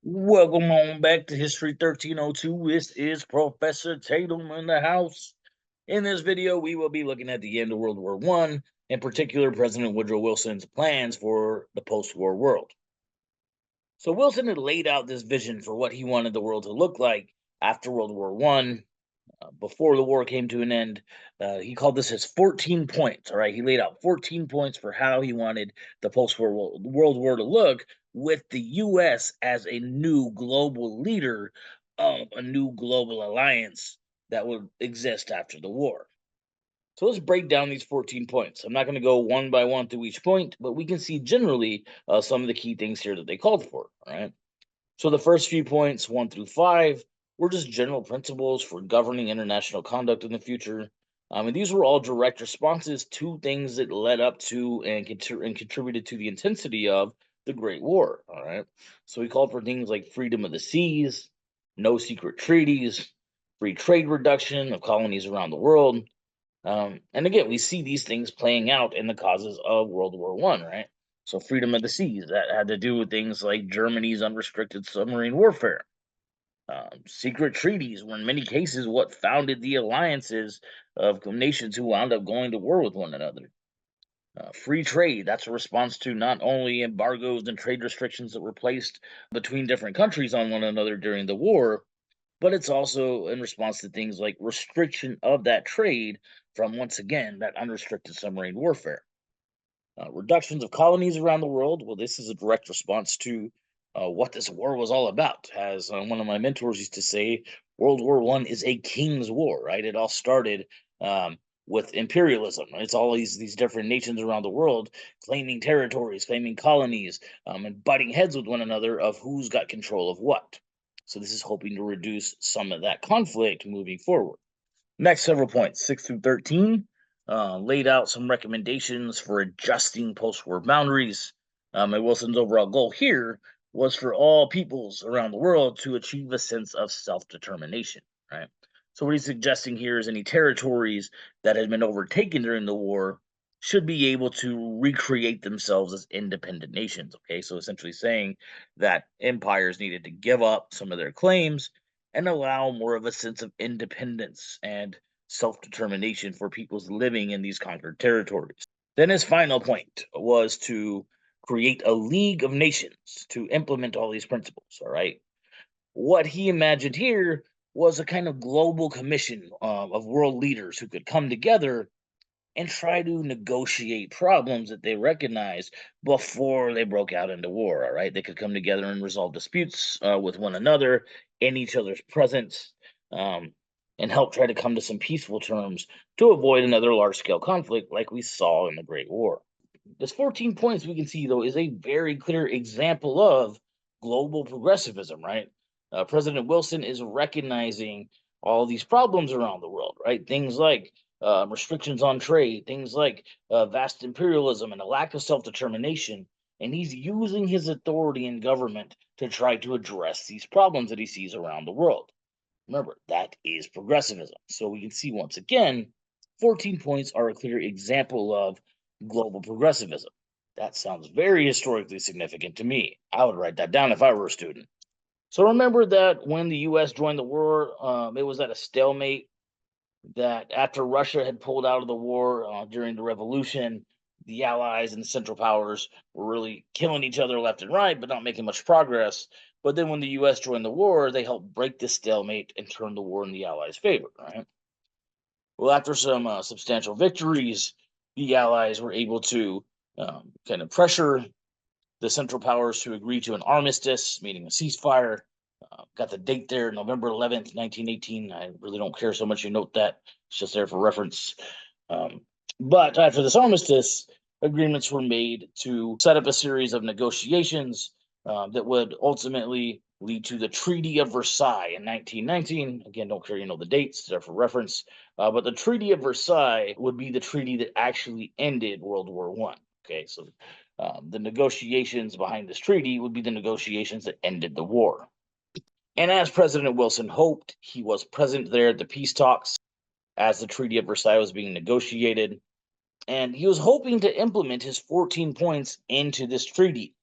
Welcome on back to History 1302. This is Professor Tatum in the house. In this video, we will be looking at the end of World War I, in particular, President Woodrow Wilson's plans for the post-war world. So Wilson had laid out this vision for what he wanted the world to look like after World War I, before the war came to an end. He called this his 14 points. All right, he laid out 14 points for how he wanted the post-war world war to look, with the U.S. as a new global leader of a new global alliance that would exist after the war. So let's break down these 14 points. I'm not going to go one by one through each point, but we can see generally some of the key things here that they called for. All right. So the first few points, 1 through 5, were just general principles for governing international conduct in the future. And these were all direct responses to things that led up to and contributed to the intensity of the Great War. All right. So he called for things like freedom of the seas, no secret treaties, free trade reduction of colonies around the world. And again, we see these things playing out in the causes of World War One, right? So freedom of the seas, that had to do with things like Germany's unrestricted submarine warfare. Secret treaties were in many cases what founded the alliances of nations who wound up going to war with one another. Free trade, that's a response to not only embargoes and trade restrictions that were placed between different countries on one another during the war, but it's also in response to things like restriction of that trade from, once again, that unrestricted submarine warfare. Reductions of colonies around the world. Well, this is a direct response to what this war was all about. As one of my mentors used to say, World War One is a king's war, right? It all started with imperialism. It's all these different nations around the world claiming territories, claiming colonies, and butting heads with one another of who's got control of what. So this is hoping to reduce some of that conflict moving forward. Next several points, 6 through 13, laid out some recommendations for adjusting post-war boundaries. And Wilson's overall goal here was for all peoples around the world to achieve a sense of self-determination, right? So what he's suggesting here is any territories that had been overtaken during the war should be able to recreate themselves as independent nations. Okay, so essentially saying that empires needed to give up some of their claims and allow more of a sense of independence and self determination for peoples living in these conquered territories. Then his final point was to create a League of Nations to implement all these principles. All right. What he imagined here was a kind of global commission of world leaders who could come together and try to negotiate problems that they recognized before they broke out into war. All right, they could come together and resolve disputes with one another in each other's presence, um, and help try to come to some peaceful terms to avoid another large-scale conflict like we saw in the Great War. This 14 points we can see, though, is a very clear example of global progressivism, right? President Wilson is recognizing all these problems around the world, right? Things like restrictions on trade, things like vast imperialism and a lack of self determination. And he's using his authority in government to try to address these problems that he sees around the world. Remember, that is progressivism. So we can see once again, 14 points are a clear example of global progressivism. That sounds very historically significant to me. I would write that down if I were a student. So remember that when the U.S. joined the war, it was at a stalemate. That after Russia had pulled out of the war during the revolution, the Allies and the Central Powers were really killing each other left and right, but not making much progress. But then when the U.S. joined the war, they helped break this stalemate and turn the war in the Allies' favor. Right. Well, after some substantial victories, the Allies were able to kind of pressure the Central Powers to agree to an armistice, meaning a ceasefire. Got the date there, November 11th, 1918. I really don't care so much you note that. It's just there for reference. Um, but after this armistice, agreements were made to set up a series of negotiations that would ultimately lead to the Treaty of Versailles in 1919. Again, don't care you know the dates, it's there for reference. But the Treaty of Versailles would be the treaty that actually ended World War One. Okay, so the negotiations behind this treaty would be the negotiations that ended the war. And as President Wilson hoped, he was present there at the peace talks as the Treaty of Versailles was being negotiated. And he was hoping to implement his 14 points into this treaty,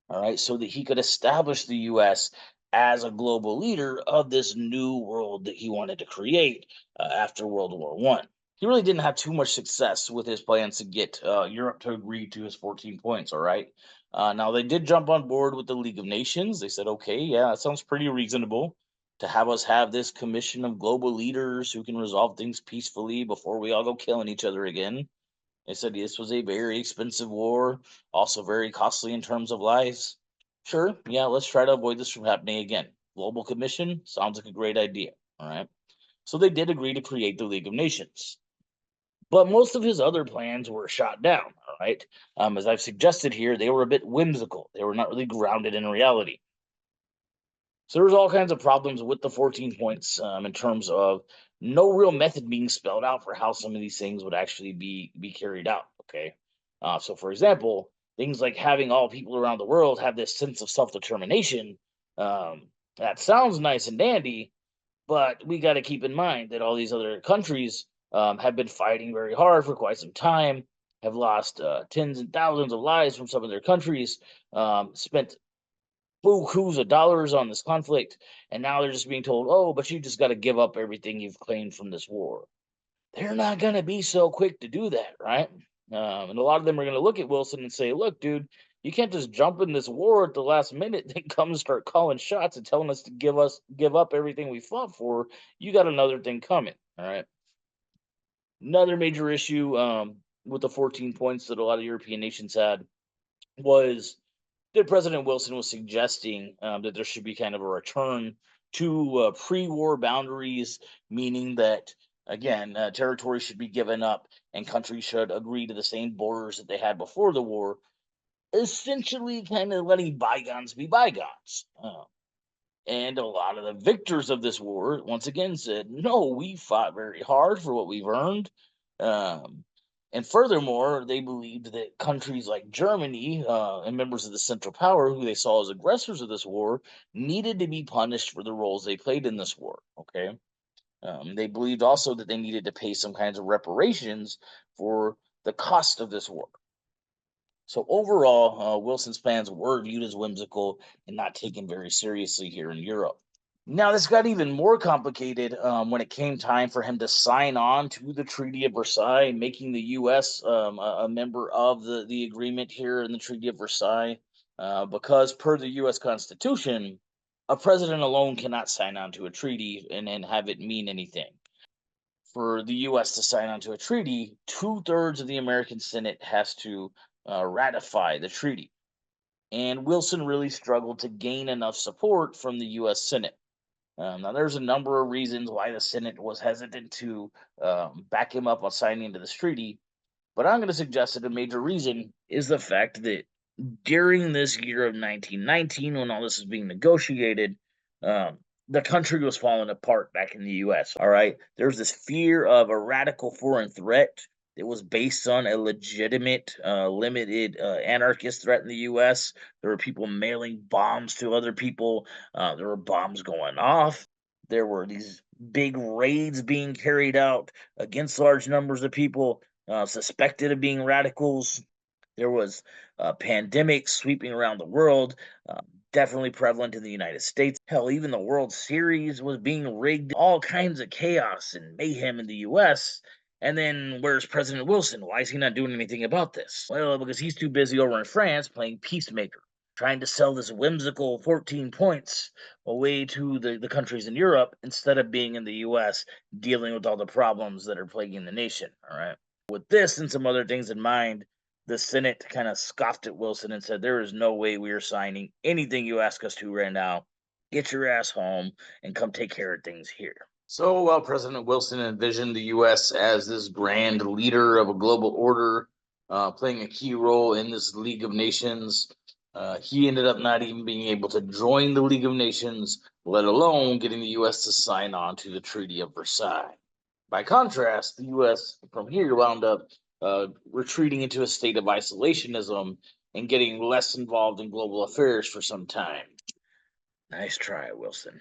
all right, so that he could establish the U.S. as a global leader of this new world that he wanted to create after World War One. He really didn't have too much success with his plans to get Europe to agree to his 14 points. All right. Now they did jump on board with the League of Nations. They said, "Okay, yeah, that sounds pretty reasonable to have us have this commission of global leaders who can resolve things peacefully before we all go killing each other again." They said this was a very expensive war, also very costly in terms of lives. Sure, yeah, let's try to avoid this from happening again. Global Commission sounds like a great idea. All right. So they did agree to create the League of Nations. But most of his other plans were shot down. All right. As I've suggested here, they were a bit whimsical. They were not really grounded in reality. So there's all kinds of problems with the 14 points in terms of no real method being spelled out for how some of these things would actually be carried out. Okay, so for example, things like having all people around the world have this sense of self determination. That sounds nice and dandy, but we got to keep in mind that all these other countries have been fighting very hard for quite some time. Have lost tens and thousands of lives from some of their countries. Spent bukus of dollars on this conflict, and now they're just being told, "Oh, but you just got to give up everything you've claimed from this war." They're not going to be so quick to do that, right? And a lot of them are going to look at Wilson and say, "Look, dude, you can't just jump in this war at the last minute, then come and start calling shots and telling us to give up everything we fought for. You got another thing coming." All right. Another major issue with the 14 points that a lot of European nations had was that President Wilson was suggesting that there should be kind of a return to pre-war boundaries, meaning that again, territory should be given up and countries should agree to the same borders that they had before the war. Essentially, kind of letting bygones be bygones. And a lot of the victors of this war, once again, said, "No, we fought very hard for what we've earned." Um, and furthermore, they believed that countries like Germany and members of the Central Power, who they saw as aggressors of this war, needed to be punished for the roles they played in this war. Okay. They believed also that they needed to pay some kinds of reparations for the cost of this war. So overall, Wilson's plans were viewed as whimsical and not taken very seriously here in Europe. Now, this got even more complicated when it came time for him to sign on to the Treaty of Versailles, making the U.S. A member of the agreement here in the Treaty of Versailles. Because, per the U.S. Constitution, a president alone cannot sign on to a treaty and have it mean anything. For the U.S. to sign on to a treaty, two-thirds of the American Senate has to ratify the treaty. And Wilson really struggled to gain enough support from the U.S. Senate. Now, there's a number of reasons why the Senate was hesitant to back him up on signing into this treaty, but I'm going to suggest that a major reason is the fact that during this year of 1919, when all this is being negotiated, um, the country was falling apart back in the U.S. All right, there's this fear of a radical foreign threat that was based on a legitimate, limited anarchist threat in the U.S. There were people mailing bombs to other people. There were bombs going off. There were these big raids being carried out against large numbers of people suspected of being radicals. There was pandemics sweeping around the world, definitely prevalent in the United States. Hell, even the World Series was being rigged. All kinds of chaos and mayhem in the U.S. And then where's President Wilson? Why is he not doing anything about this? Well, because he's too busy over in France playing peacemaker, trying to sell this whimsical 14 points away to the countries in Europe instead of being in the U.S. dealing with all the problems that are plaguing the nation. All right. With this and some other things in mind, the Senate kind of scoffed at Wilson and said, "There is no way we are signing anything you ask us to right now. Get your ass home and come take care of things here." So while President Wilson envisioned the U.S. as this grand leader of a global order, playing a key role in this League of Nations, he ended up not even being able to join the League of Nations, let alone getting the U.S. to sign on to the Treaty of Versailles. By contrast, the U.S. from here wound up retreating into a state of isolationism and getting less involved in global affairs for some time. Nice try, Wilson.